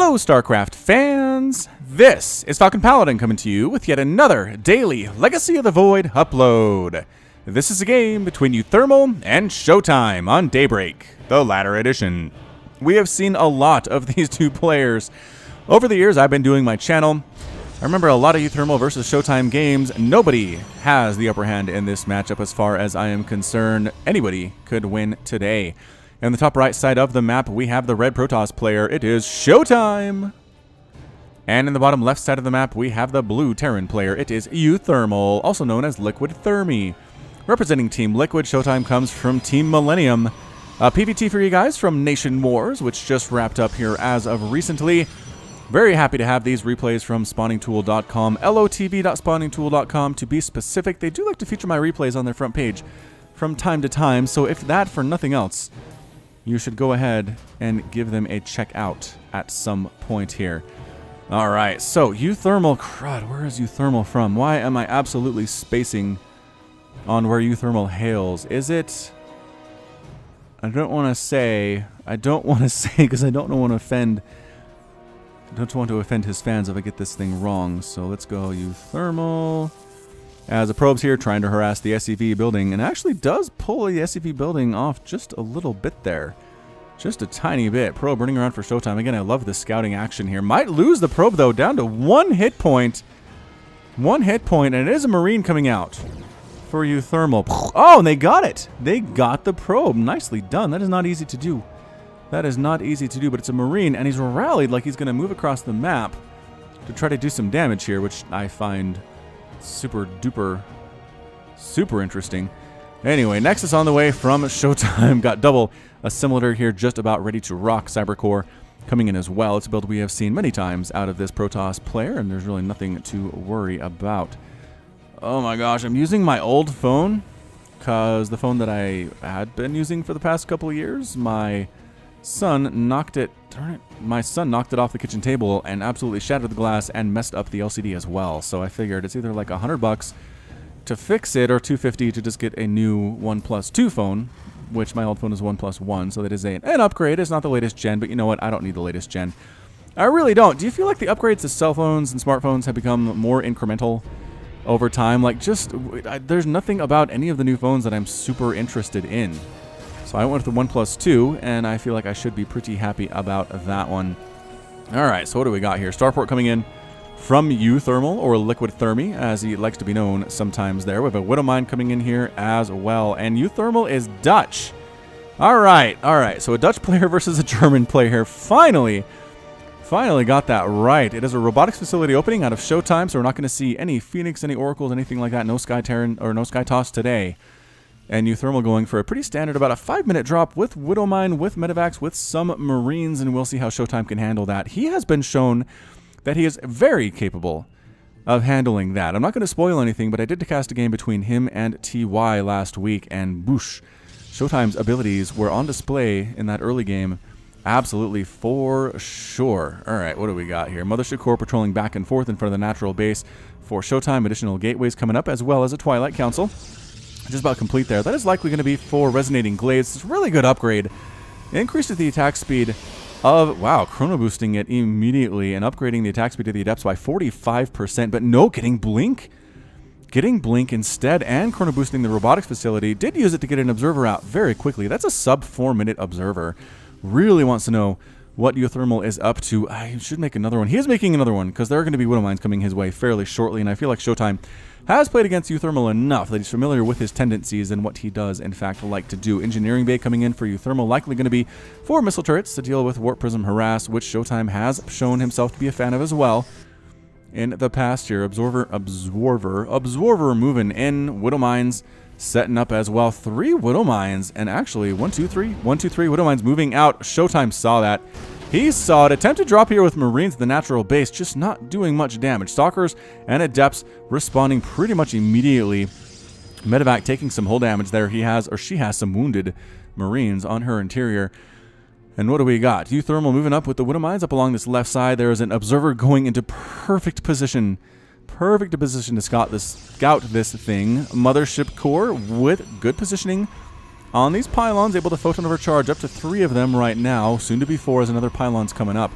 Hello, StarCraft fans! This is Falcon Paladin coming to you with yet another daily Legacy of the Void upload. This is a game between uThermal and ShoWTimE on Daybreak, the latter edition. We have seen a lot of these two players over the years I've been doing my channel. I remember a lot of uThermal versus ShoWTimE games. Nobody has the upper hand in this matchup as far as I am concerned. Anybody could win today. In the top right side of the map, we have the red Protoss player. It is ShoWTimE. And in the bottom left side of the map, we have the blue Terran player. It is uThermal, also known as Liquid Thermi. Representing Team Liquid, ShoWTimE comes from Team Millennium. PvT for you guys from Nation Wars, which just wrapped up here as of recently. Very happy to have these replays from spawningtool.com, LOTV.spawningtool.com to be specific. They do like to feature my replays on their front page from time to time, so if that for nothing else, you should go ahead and give them a check out at some point here. Alright, so uThermal, crud, where is uThermal from? Why am I absolutely spacing on where uThermal hails? Is it... I don't want to say because I don't want to offend... I don't want to offend his fans if I get this thing wrong, so let's go uThermal. As the probe's here trying to harass the SCV building, and actually does pull the SCV building off just a little bit there. Just a tiny bit. Probe running around for ShoWTimE. Again, I love the scouting action here. Might lose the probe, though, down to one hit point. One hit point, and it is a Marine coming out for uThermal. Oh, and they got it. They got the probe. Nicely done. That is not easy to do. That is not easy to do, but it's a Marine, and he's rallied like he's going to move across the map to try to do some damage here, which I find super interesting. Anyway, Nexus on the way from ShoWTimE. Got double assimilator here, just about ready to rock. Cybercore coming in as well. It's a build we have seen many times out of this Protoss player, and there's really nothing to worry about. Oh my gosh, I'm using my old phone because the phone that I had been using for the past couple of years, my son knocked it off the kitchen table and absolutely shattered the glass and messed up the LCD as well. So I figured it's either like $100 to fix it or $250 to just get a new OnePlus 2 phone, which my old phone is OnePlus 1, so that is an upgrade. It's not the latest gen, but you know what? I don't need the latest gen. I really don't. Do you feel like the upgrades to cell phones and smartphones have become more incremental over time? Like, there's nothing about any of the new phones that I'm super interested in. So I went with the OnePlus 2, and I feel like I should be pretty happy about that one. Alright, so what do we got here? Starport coming in from uThermal, or Liquid Thermi, as he likes to be known sometimes there. We have a Widowmine coming in here as well, and uThermal is Dutch. Alright, so a Dutch player versus a German player here. Finally got that right. It is a robotics facility opening out of ShoWTimE, so we're not going to see any Phoenix, any Oracles, anything like that. No Sky Terran, or no Sky Toss today. And uThermal going for a pretty standard, about a 5-minute drop with Widowmine, with Medivacs, with some Marines, and we'll see how ShoWTimE can handle that. He has been shown that he is very capable of handling that. I'm not going to spoil anything, but I did cast a game between him and TY last week, and boosh, ShoWTimE's abilities were on display in that early game. Absolutely, for sure. All right, what do we got here? Mothership Core patrolling back and forth in front of the natural base for ShoWTimE. Additional gateways coming up, as well as a Twilight Council. Just about complete there. That is likely going to be for Resonating Glades. It's a really good upgrade. It increases the attack speed of, wow, chrono boosting it immediately and upgrading the attack speed of the Adepts by 45%, but no, getting Blink. Getting Blink instead and chrono boosting the robotics facility. Did use it to get an observer out very quickly. That's a sub 4-minute observer. Really wants to know what uThermal is up to. I should make another one. He is making another one because there are going to be Widowmines coming his way fairly shortly, and I feel like ShoWTimE has played against uThermal enough that he's familiar with his tendencies and what he does, in fact, like to do. Engineering Bay coming in for uThermal, likely going to be 4 missile turrets to deal with Warp Prism Harass, which ShoWTimE has shown himself to be a fan of as well in the past year. Absorver moving in. Widowmines setting up as well. 3 Widowmines, and actually 1, 2, 3 Widowmines moving out. ShoWTimE saw that. He saw it. Attempted drop here with Marines at the natural base, just not doing much damage. Stalkers and Adepts responding pretty much immediately. Medivac taking some hull damage there. He has, or she has, some wounded Marines on her interior. And what do we got? uThermal moving up with the Widowmines up along this left side. There is an observer going into perfect position. Perfect position to scout this thing. Mothership Core with good positioning on these pylons, able to photon overcharge up to 3 of them right now. Soon to be 4 as another pylon's coming up.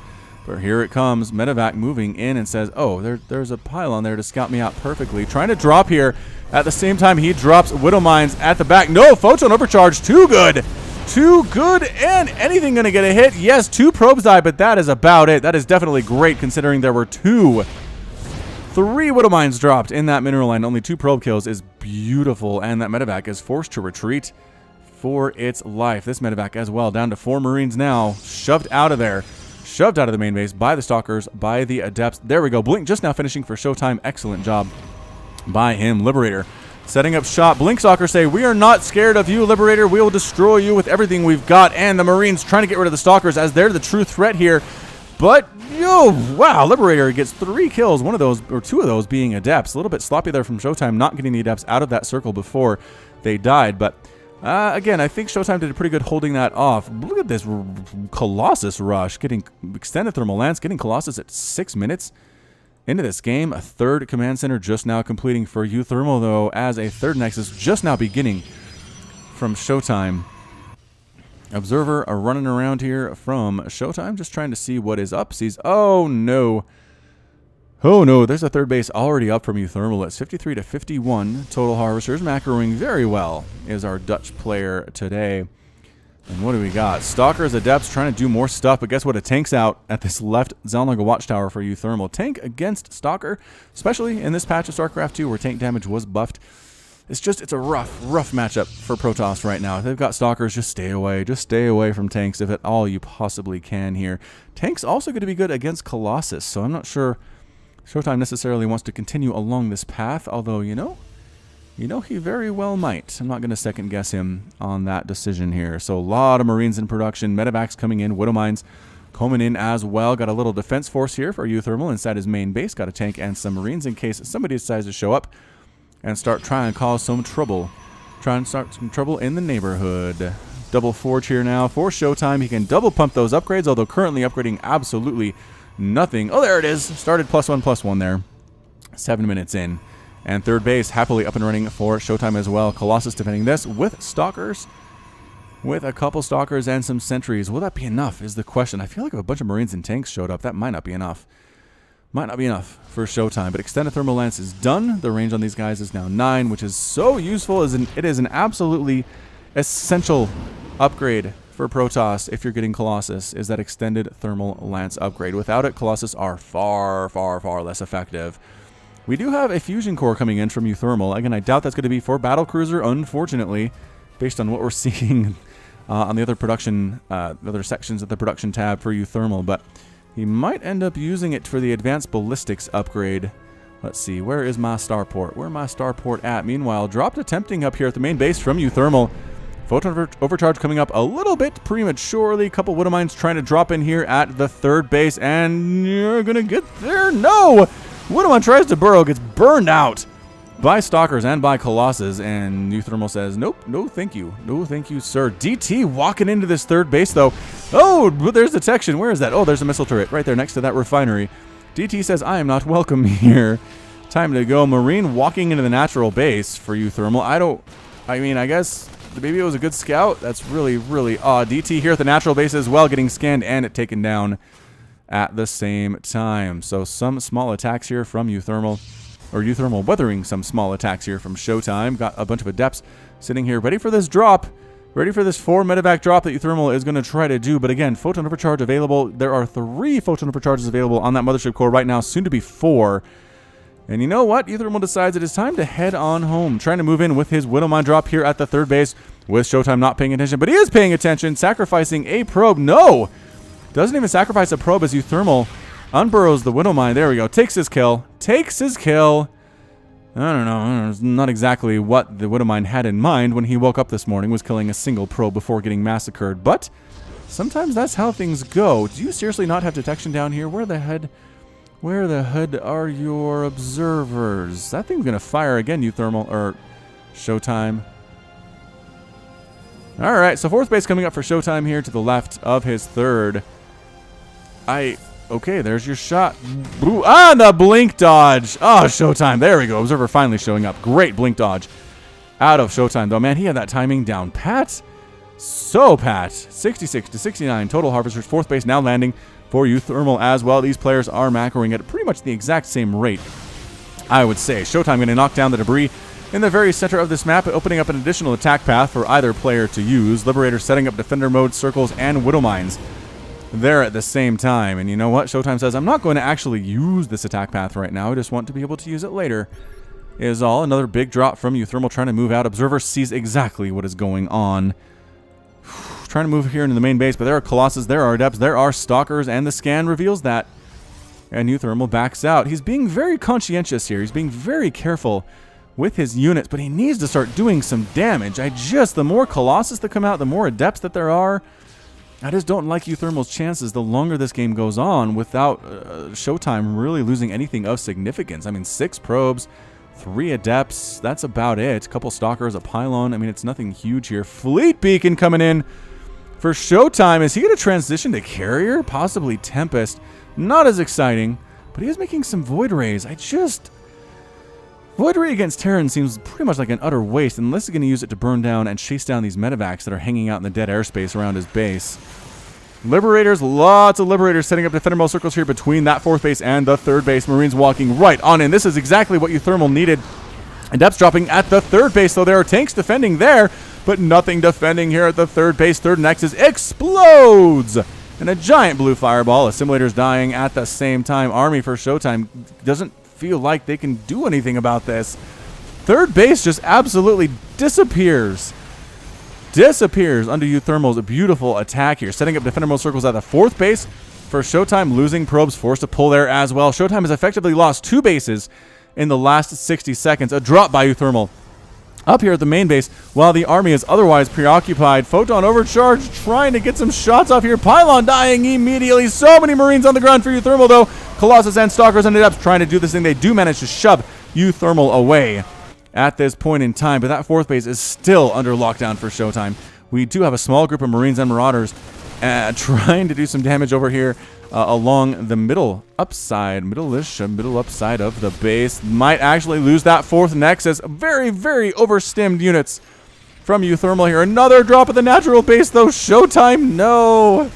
But here it comes. Medevac moving in and says, oh, there's a pylon there to scout me out perfectly. Trying to drop here. At the same time, he drops Widow Mines at the back. No, Photon Overcharge. Too good. Too good. And anything going to get a hit? Yes, 2 probes die, but that is about it. That is definitely great considering there were 3 Widow Mines dropped in that mineral line. Only 2 probe kills is beautiful. And that Medevac is forced to retreat for its life. This Medevac as well, down to 4 Marines now. Shoved out of there. Shoved out of the main base by the Stalkers, by the Adepts. There we go. Blink just now finishing for ShoWTimE. Excellent job by him. Liberator setting up shop. Blink Stalkers say, we are not scared of you, Liberator. We will destroy you with everything we've got. And the Marines trying to get rid of the Stalkers as they're the true threat here. But, wow, Liberator gets 3 kills. 1 of those, or 2 of those being Adepts. A little bit sloppy there from ShoWTimE, not getting the Adepts out of that circle before they died. But again, I think ShoWTimE did a pretty good holding that off. Look at this Colossus rush, getting extended thermal lance, getting Colossus at 6 minutes into this game. A 3rd command center just now completing for uThermal, though, as a 3rd Nexus just now beginning from ShoWTimE. Observer running around here from ShoWTimE, just trying to see what is up. Sees, oh no. Oh no, there's a 3rd base already up from uThermal. It's 53 to 51 total harvesters. Macroing very well is our Dutch player today. And what do we got? Stalkers, Adepts trying to do more stuff, but guess what? A tank's out at this left Zalnaga Watchtower for uThermal. Tank against Stalker, especially in this patch of StarCraft 2 where tank damage was buffed. It's a rough matchup for Protoss right now. If they've got Stalkers, just stay away. Just stay away from tanks if at all you possibly can here. Tank's also going to be good against Colossus, so I'm not sure ShoWTimE necessarily wants to continue along this path, although, you know, he very well might. I'm not going to second guess him on that decision here. So a lot of Marines in production. Medevacs coming in. Widow Mines coming in as well. Got a little defense force here for uThermal inside his main base. Got a tank and some Marines in case somebody decides to show up and start trying to cause some trouble. Try and start some trouble in the neighborhood. Double Forge here now for ShoWTimE. He can double pump those upgrades, although currently upgrading absolutely nothing. Oh, there it is. Started +1/+1 there. 7 minutes in. And 3rd base happily up and running for ShoWTimE as well. Colossus defending this with Stalkers. With a couple Stalkers and some Sentries. Will that be enough is the question. I feel like if a bunch of Marines and tanks showed up, that might not be enough. Might not be enough for ShoWTimE. But Extended Thermal Lance is done. The range on these guys is now 9, which is so useful. It is an absolutely essential upgrade for Protoss if you're getting Colossus, is that Extended Thermal Lance upgrade. Without it, Colossus are far less effective. We do have a fusion core coming in from uThermal. Again, I doubt that's going to be for Battlecruiser, unfortunately, based on what we're seeing on the other production, other sections of the production tab for uThermal. But he might end up using it for the Advanced Ballistics upgrade. Let's see, where is my starport? Where my starport at? Meanwhile, dropped a tempting up here at the main base from uThermal. Photon Overcharge coming up a little bit prematurely. Couple Widow Mines trying to drop in here at the 3rd base, and you're going to get there. No! Widow Mine tries to burrow, gets burned out by Stalkers and by Colossus, and uThermal says, nope, no thank you. No thank you, sir. DT walking into this 3rd base, though. Oh, there's detection. Where is that? Oh, there's a missile turret right there next to that refinery. DT says, I am not welcome here. Time to go. Marine walking into the natural base for uThermal. I guess maybe it was a good scout. That's really odd. DT here at the natural base as well, getting scanned and taken down at the same time. So some small attacks here from uThermal, or uThermal weathering some small attacks here from ShoWTimE. Got a bunch of Adepts sitting here ready for this drop, ready for this 4 medevac drop that uThermal is going to try to do. But again, Photon Overcharge available. There are 3 Photon Overcharges available on that mothership core right now, soon to be 4. And you know what? uThermal decides it is time to head on home, trying to move in with his Widow Mine drop here at the 3rd base, with ShoWTimE not paying attention, but he is paying attention, sacrificing a probe. No! Doesn't even sacrifice a probe as uThermal unburrows the Widow Mine. There we go. Takes his kill. Takes his kill. I don't know. It's not exactly what the Widow Mine had in mind when he woke up this morning, was killing a single probe before getting massacred. But sometimes that's how things go. Do you seriously not have detection down here? Where the head are your observers? That thing's going to fire again, uThermal, or ShoWTimE. All right, so 4th base coming up for ShoWTimE here to the left of his 3rd. Okay, there's your shot. Ooh, the blink dodge. Oh, ShoWTimE. There we go. Observer finally showing up. Great blink dodge out of ShoWTimE, though. Man, he had that timing down pat. So pat. 66 to 69 total harvesters. 4th base now landing for uThermal as well. These players are macroing at pretty much the exact same rate, I would say. ShoWTimE going to knock down the debris in the very center of this map, opening up an additional attack path for either player to use. Liberator setting up defender mode, circles, and widow mines there at the same time. And you know what? ShoWTimE says, I'm not going to actually use this attack path right now. I just want to be able to use it later. Is all. Another big drop from uThermal trying to move out. Observer sees exactly what is going on. Trying to move here into the main base, but there are Colossus, there are Adepts, there are Stalkers, and the scan reveals that. And uThermal backs out. He's being very conscientious here. He's being very careful with his units, but he needs to start doing some damage. The more Colossus that come out, the more Adepts that there are. I just don't like uThermal's chances the longer this game goes on without ShoWTimE really losing anything of significance. I mean, 6 probes, 3 Adepts, that's about it. A couple Stalkers, a Pylon. I mean, it's nothing huge here. Fleet Beacon coming in for ShoWTimE. Is he going to transition to Carrier? Possibly Tempest. Not as exciting, but he is making some Void Rays. Void Ray against Terran seems pretty much like an utter waste unless he's going to use it to burn down and chase down these medevacs that are hanging out in the dead airspace around his base. Liberators, lots of Liberators setting up defender mode circles here between that 4th base and the 3rd base. Marines walking right on in. This is exactly what uThermal needed. Adepts dropping at the 3rd base, though there are tanks defending there, but nothing defending here at the 3rd base. 3rd Nexus explodes! And a giant blue fireball. Assimilators dying at the same time. Army for ShoWTimE doesn't feel like they can do anything about this. 3rd base just absolutely disappears under uThermal's beautiful attack here. Setting up defender mode circles at the 4th base for ShoWTimE, losing probes, forced to pull there as well. ShoWTimE has effectively lost 2 bases in the last 60 seconds. A drop by uThermal up here at the main base while the army is otherwise preoccupied. Photon overcharge trying to get some shots off here. Pylon dying immediately. So many Marines on the ground for uThermal, though. Colossus and Stalkers and Adepts trying to do this thing. They do manage to shove uThermal away at this point in time, but that 4th base is still under lockdown for ShoWTimE. We do have a small group of Marines and Marauders trying to do some damage over here along the middle upside of the base. Might actually lose that 4th Nexus. Very, very overstimmed units from uThermal here. Another drop at the natural base, though. ShoWTimE, no.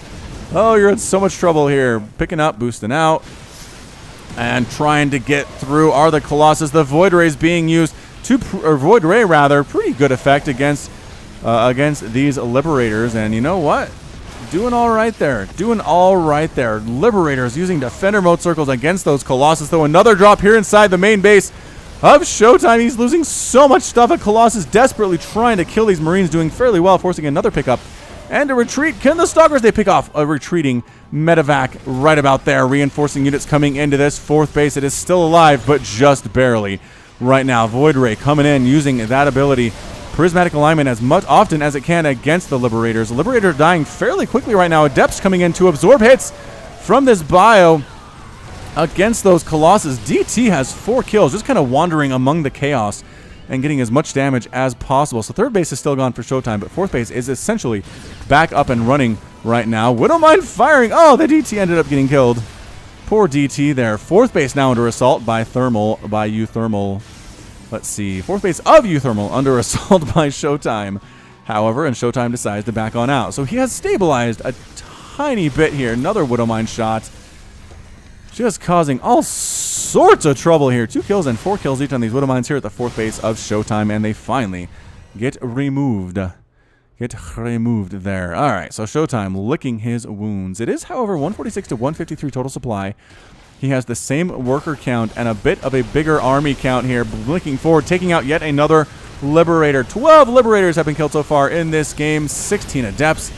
Oh, you're in so much trouble here. Picking up, boosting out, and trying to get through are the Colossus. The Void Rays being used Void Ray rather, pretty good effect against these Liberators. And you know what? Doing all right there. Liberators using defender mode circles against those Colossus, though. Another drop here inside the main base of ShoWTimE. He's losing so much stuff. A Colossus desperately trying to kill these Marines, doing fairly well, forcing another pickup and a retreat. Can the Stalkers? They pick off a retreating medevac right about there. Reinforcing units coming into this 4th base. It is still alive, but just barely right now. Void Ray coming in, using that ability. Prismatic alignment as often as it can against the Liberators. Liberator dying fairly quickly right now. Adepts coming in to absorb hits from this bio against those Colossus. DT has 4 kills, just kind of wandering among the chaos and getting as much damage as possible. So 3rd base is still gone for ShoWTimE, but 4th base is essentially back up and running right now. Widowmine firing. Oh, the DT ended up getting killed. Poor DT there. 4th base now under assault by uThermal. Let's see. 4th base of uThermal under assault by ShoWTimE. However, and ShoWTimE decides to back on out. So he has stabilized a tiny bit here. Another Widowmine shot. Just causing all sorts of trouble here. 2 kills and 4 kills each on these Widowmines here at the 4th base of ShoWTimE, and they finally get removed. There. All right, so ShoWTimE licking his wounds. It is, however, 146 to 153 total supply. He has the same worker count and a bit of a bigger army count here. Blinking forward, taking out yet another Liberator. 12 Liberators have been killed so far in this game. 16 Adepts.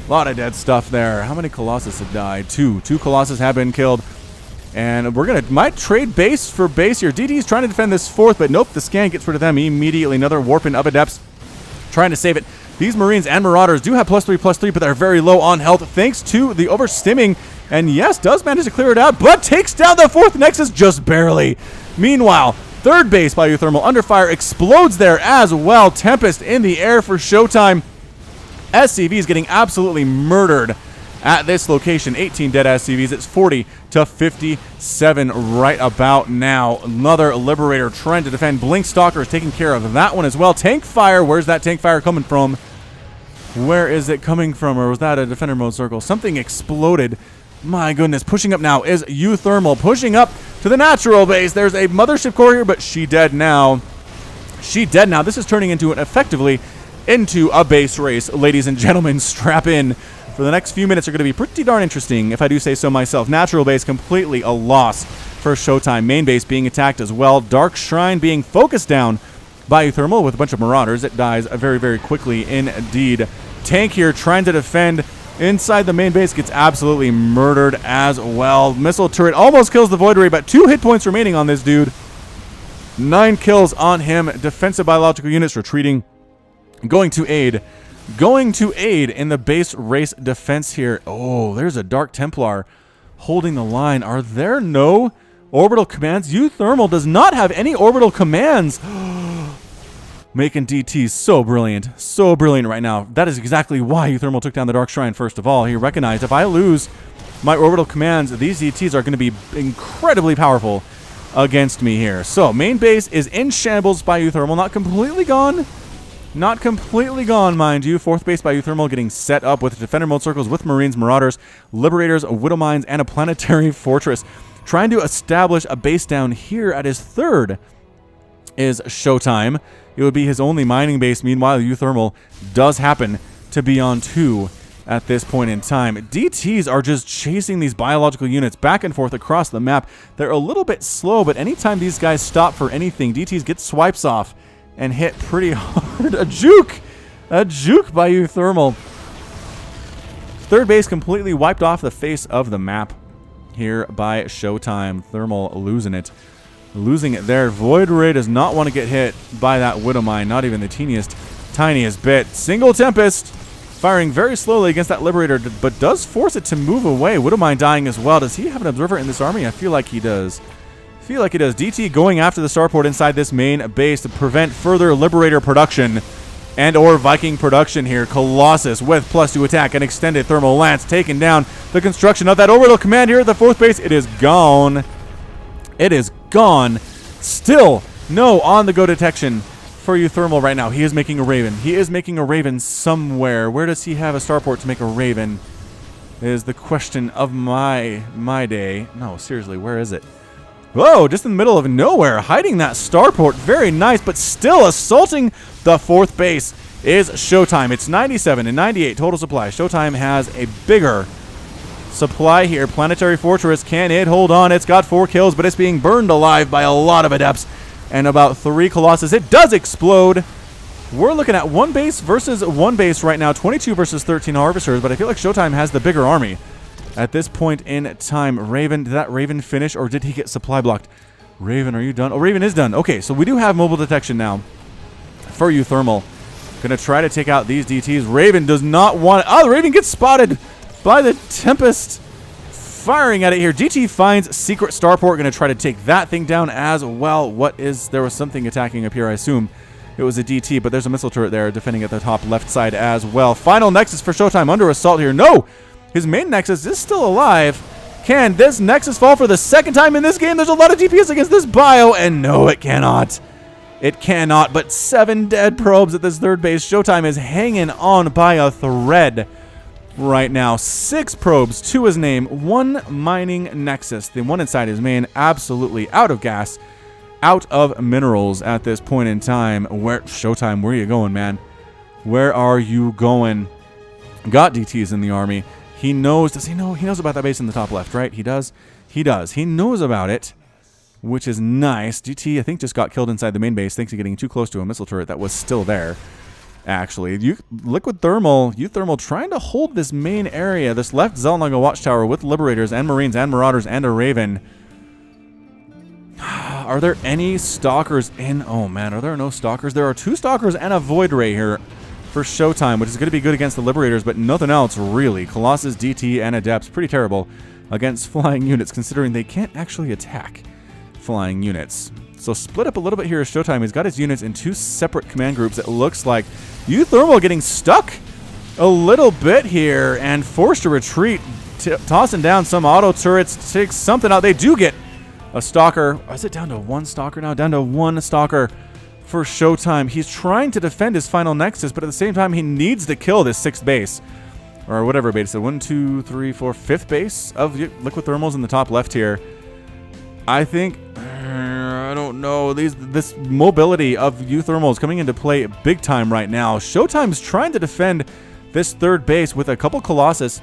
A lot of dead stuff there. How many Colossus have died? 2. 2 Colossus have been killed. And might trade base for base here. DT's trying to defend this 4th, but nope, the scan gets rid of them immediately. Another warping of Adepts trying to save it. These Marines and Marauders do have +3/+3, but they're very low on health thanks to the overstimming. And yes, does manage to clear it out, but takes down the 4th Nexus just barely. Meanwhile, 3rd base by uThermal under fire explodes there as well. Tempest in the air for ShoWTimE. SCV is getting absolutely murdered at this location. 18 dead SCVs. It's 40 to 57 right about now. Another Liberator trying to defend. Blink Stalker is taking care of that one as well. Tank fire. Where's that tank fire coming from? Where is it coming from? Or was that a defender mode circle? Something exploded My goodness, pushing up now is uThermal, pushing up to the natural base. There's a mothership core here, but she dead now. She dead now. This is turning into effectively into a base race. Ladies and gentlemen, strap in. For the next few minutes are going to be pretty darn interesting, if I do say so myself. Natural base completely a loss for ShoWTimE. Main base being attacked as well. Dark Shrine being focused down by uThermal with a bunch of Marauders. It dies very, very quickly indeed. Tank here trying to defend inside the main base, gets absolutely murdered as well. Missile turret almost kills the Void Ray, but 2 hit points remaining on this dude. 9 kills on him. Defensive biological units retreating. Going to aid in the base race defense here. Oh, there's a Dark Templar holding the line. Are there no orbital commands? uThermal does not have any orbital commands. Making DT so brilliant right now. That is exactly why uThermal took down the Dark Shrine first of all. He recognized, if I lose my orbital commands, these DTs are going to be incredibly powerful against me here. So main base is in shambles by uThermal. Not completely gone. Not completely gone, mind you. Fourth base by uThermal getting set up with defender mode circles with Marines, Marauders, Liberators, Widow Mines, and a planetary fortress. Trying to establish a base down here at his third is ShoWTimE. It would be his only mining base. Meanwhile, uThermal does happen to be on 2 at this point in time. DTs are just chasing these biological units back and forth across the map. They're a little bit slow, but anytime these guys stop for anything, DTs get swipes off and hit pretty hard. A juke by uThermal. Third base completely wiped off the face of the map here by ShoWTimE. Thermal losing it there. Void Ray does not want to get hit by that Widow Mine, not even the tiniest bit. Single Tempest firing very slowly against that Liberator, but does force it to move away. Widow Mine dying as well. Does he have an Observer in this army? I feel like he does. DT going after the starport inside this main base to prevent further Liberator production and or Viking production here. Colossus with +2 attack and extended thermal lance taking down the construction of that orbital command here at the fourth base. It is gone. It is gone. Still no on-the-go detection for uThermal right now. He is making a Raven. He is making a Raven somewhere. Where does he have a starport to make a Raven is the question of my day. No, seriously, where is it? Whoa, just in the middle of nowhere, hiding that starport. Very nice, but still assaulting the fourth base is ShoWTimE. It's 97 and 98 total supply. ShoWTimE has a bigger supply here. Planetary Fortress, can it hold on? It's got 4 kills, but it's being burned alive by a lot of Adepts and about 3 Colossus. It does explode. We're looking at 1 base versus 1 base right now. 22 versus 13 Harvesters, but I feel like ShoWTimE has the bigger army at this point in time. Raven, did that Raven finish or did he get supply blocked? Raven, are you done? Oh, Raven is done. Okay, so we do have mobile detection now for uThermal. Gonna try to take out these DTs. Raven does not want... Oh, the Raven gets spotted by the Tempest. Firing at it here. DT finds secret starport. Gonna try to take that thing down as well. What is... There was something attacking up here, I assume. It was a DT, but there's a missile turret there defending at the top left side as well. Final Nexus for ShoWTimE under assault here. No! His main Nexus is still alive. Can this Nexus fall for the second time in this game? There's a lot of DPS against this bio, and no, it cannot. It cannot, but 7 dead probes at this third base. ShoWTimE is hanging on by a thread right now. 6 probes to his name, 1 mining Nexus. The one inside his main, absolutely out of gas, out of minerals at this point in time. Where ShoWTimE, where are you going, man? Where are you going? Got DTs in the army. He knows, does he know? He knows about that base in the top left, right? He does? He does. He knows about it, which is nice. DT, I think, just got killed inside the main base thanks to getting too close to a missile turret that was still there, actually. Liquid Thermal, uThermal trying to hold this main area, this left Zelnaga watchtower with Liberators and Marines and Marauders and a Raven. Are there any Stalkers in? Oh, man, are there no Stalkers? There are 2 Stalkers and a Void Ray here for ShoWTimE, which is going to be good against the Liberators, but nothing else, really. Colossus, DT, and Adepts, pretty terrible against flying units, considering they can't actually attack flying units. So split up a little bit here as ShoWTimE. He's got his units in 2 separate command groups. It looks like uThermal getting stuck a little bit here and forced to retreat, tossing down some auto turrets to take something out. They do get a Stalker. Is it down to 1 Stalker now? Down to 1 Stalker for ShoWTimE. He's trying to defend his final Nexus, but at the same time, he needs to kill this 6th base. or whatever base. So 1, 2, 3, 4, 5th base of liquid thermals in the top left here. I think, I don't know, this mobility of uThermal is coming into play big time right now. ShoWTimE's trying to defend this 3rd base with a couple Colossus,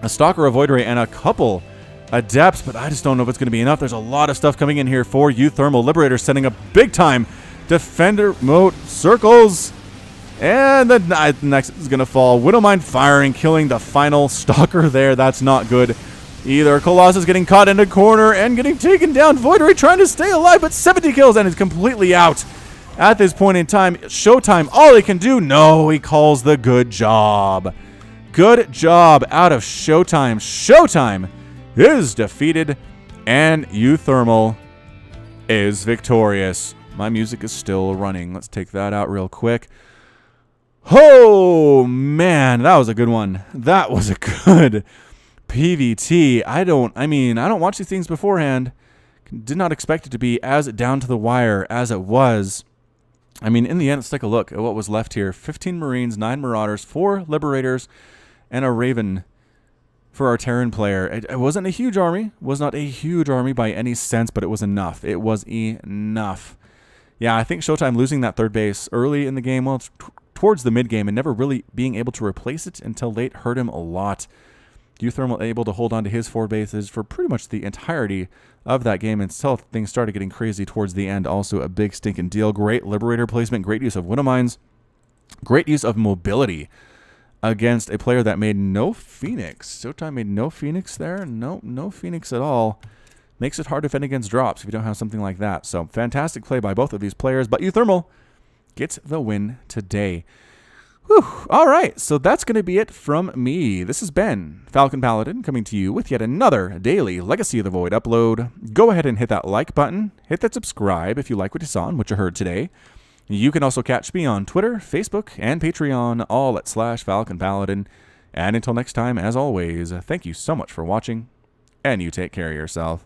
a Stalker, a Void Ray, and a couple Adepts, but I just don't know if it's going to be enough. There's a lot of stuff coming in here for uThermal. Liberator setting up big time defender mode circles. And the next is going to fall. Widowmine firing, killing the final Stalker there. That's not good either. Colossus getting caught in a corner and getting taken down. Void Ray trying to stay alive, but 70 kills and is completely out. At this point in time, ShoWTimE, all he can do, no, he calls the good job. Good job out of ShoWTimE. ShoWTimE is defeated, and uThermal is victorious. My music is still running. Let's take that out real quick. Oh, man, that was a good one. That was a good PVT. I don't watch these things beforehand. Did not expect it to be as down to the wire as it was. I mean, in the end, let's take a look at what was left here. 15 Marines, 9 Marauders, 4 Liberators, and a Raven for our Terran player. It wasn't a huge army. Was not a huge army by any sense, but it was enough. It was enough. Yeah, I think ShoWTimE losing that 3rd base early in the game, well, towards the mid-game, and never really being able to replace it until late hurt him a lot. uThermal able to hold on to his 4 bases for pretty much the entirety of that game until things started getting crazy towards the end. Also a big stinking deal. Great Liberator placement, great use of Widowmines, great use of mobility against a player that made no Phoenix. ShoWTimE made no Phoenix there. No Phoenix at all. Makes it hard to defend against drops if you don't have something like that. So fantastic play by both of these players, but uThermal gets the win today. Whew. All right, so that's going to be it from me. This has been Falcon Paladin coming to you with yet another daily Legacy of the Void upload. Go ahead and hit that like button. Hit that subscribe if you like what you saw and what you heard today. You can also catch me on Twitter, Facebook, and Patreon, all at /Falcon Paladin. And until next time, as always, thank you so much for watching, and you take care of yourself.